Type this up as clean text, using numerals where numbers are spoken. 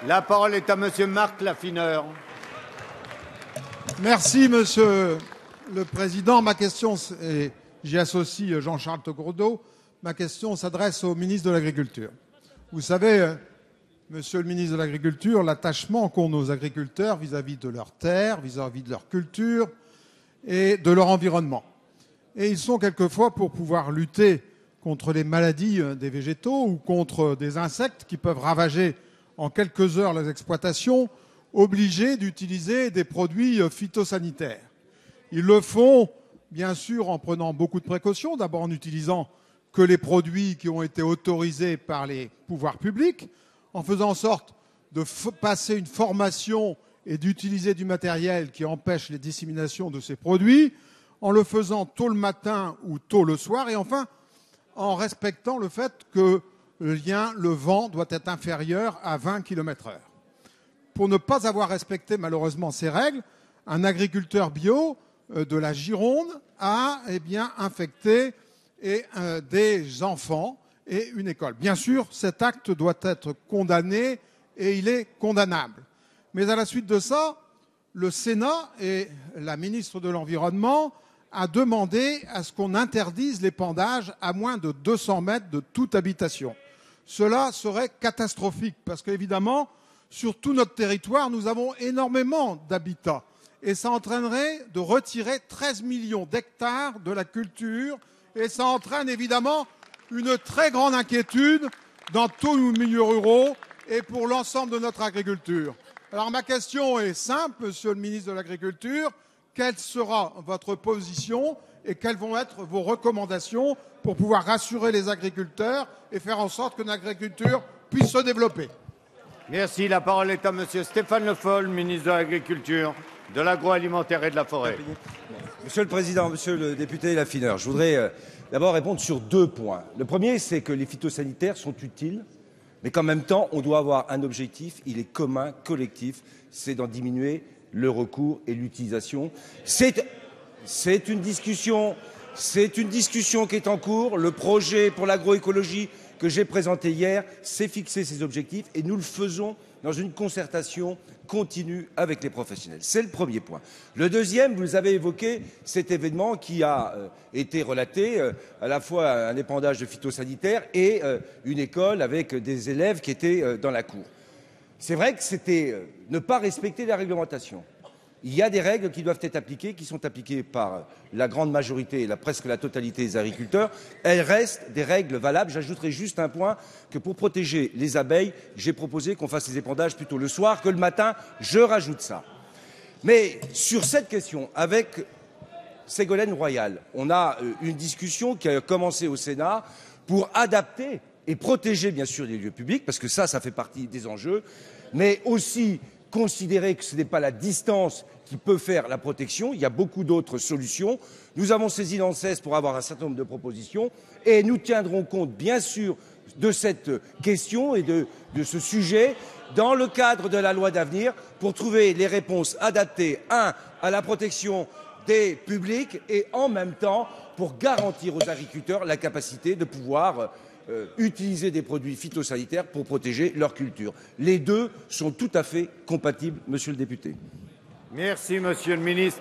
La parole est à Monsieur Marc Laffineur. Merci, Monsieur le Président. Ma question, et j'y associe Jean-Charles Tocqueville, ma question s'adresse au ministre de l'Agriculture. Vous savez, Monsieur le ministre de l'Agriculture, l'attachement qu'ont nos agriculteurs vis-à-vis de leurs terres, vis-à-vis de leur culture et de leur environnement. Et ils sont quelquefois, pour pouvoir lutter contre les maladies des végétaux ou contre des insectes qui peuvent ravager en quelques heures les exploitations, obligés d'utiliser des produits phytosanitaires. Ils le font, bien sûr, en prenant beaucoup de précautions, d'abord en n'utilisant que les produits qui ont été autorisés par les pouvoirs publics, en faisant en sorte de passer une formation et d'utiliser du matériel qui empêche les disséminations de ces produits, en le faisant tôt le matin ou tôt le soir, et enfin en respectant le fait que le vent doit être inférieur à 20 km/h. Pour ne pas avoir respecté malheureusement ces règles, un agriculteur bio de la Gironde a infecté des enfants et une école. Bien sûr, cet acte doit être condamné et il est condamnable. Mais à la suite de ça, le Sénat et la ministre de l'Environnement a demandé à ce qu'on interdise l'épandage à moins de 200 mètres de toute habitation. Cela serait catastrophique parce qu'évidemment, sur tout notre territoire, nous avons énormément d'habitats et ça entraînerait de retirer 13 millions d'hectares de la culture et ça entraîne évidemment une très grande inquiétude dans tous nos milieux ruraux et pour l'ensemble de notre agriculture. Alors ma question est simple, Monsieur le ministre de l'Agriculture. Quelle sera votre position et quelles vont être vos recommandations pour pouvoir rassurer les agriculteurs et faire en sorte que l'agriculture puisse se développer? Merci. La parole est à Monsieur Stéphane Le Foll, ministre de l'Agriculture, de l'Agroalimentaire et de la Forêt. Monsieur le Président, Monsieur le député Laffineur, je voudrais d'abord répondre sur 2 points. Le premier, c'est que les phytosanitaires sont utiles, mais qu'en même temps, on doit avoir un objectif, il est commun, collectif, c'est d'en diminuer le recours et l'utilisation. C'est une discussion qui est en cours. Le projet pour l'agroécologie que j'ai présenté hier s'est fixé ses objectifs et nous le faisons dans une concertation continue avec les professionnels. C'est le premier point. Le deuxième, vous avez évoqué cet événement qui a été relaté, à la fois un épandage de phytosanitaires et une école avec des élèves qui étaient dans la cour. C'est vrai que c'était ne pas respecter la réglementation. Il y a des règles qui doivent être appliquées, qui sont appliquées par la grande majorité et presque la totalité des agriculteurs. Elles restent des règles valables. J'ajouterai juste un point, que pour protéger les abeilles, j'ai proposé qu'on fasse les épandages plutôt le soir que le matin. Je rajoute ça. Mais sur cette question, avec Ségolène Royal, on a une discussion qui a commencé au Sénat pour adapter et protéger bien sûr les lieux publics, parce que ça fait partie des enjeux, mais aussi considérer que ce n'est pas la distance qui peut faire la protection. Il y a beaucoup d'autres solutions. Nous avons saisi l'ANSES pour avoir un certain nombre de propositions et nous tiendrons compte, bien sûr, de cette question et de ce sujet dans le cadre de la loi d'avenir pour trouver les réponses adaptées, à la protection des publics et en même temps pour garantir aux agriculteurs la capacité de pouvoir utiliser des produits phytosanitaires pour protéger leur culture. Les deux sont tout à fait compatibles, Monsieur le député. Merci, Monsieur le ministre.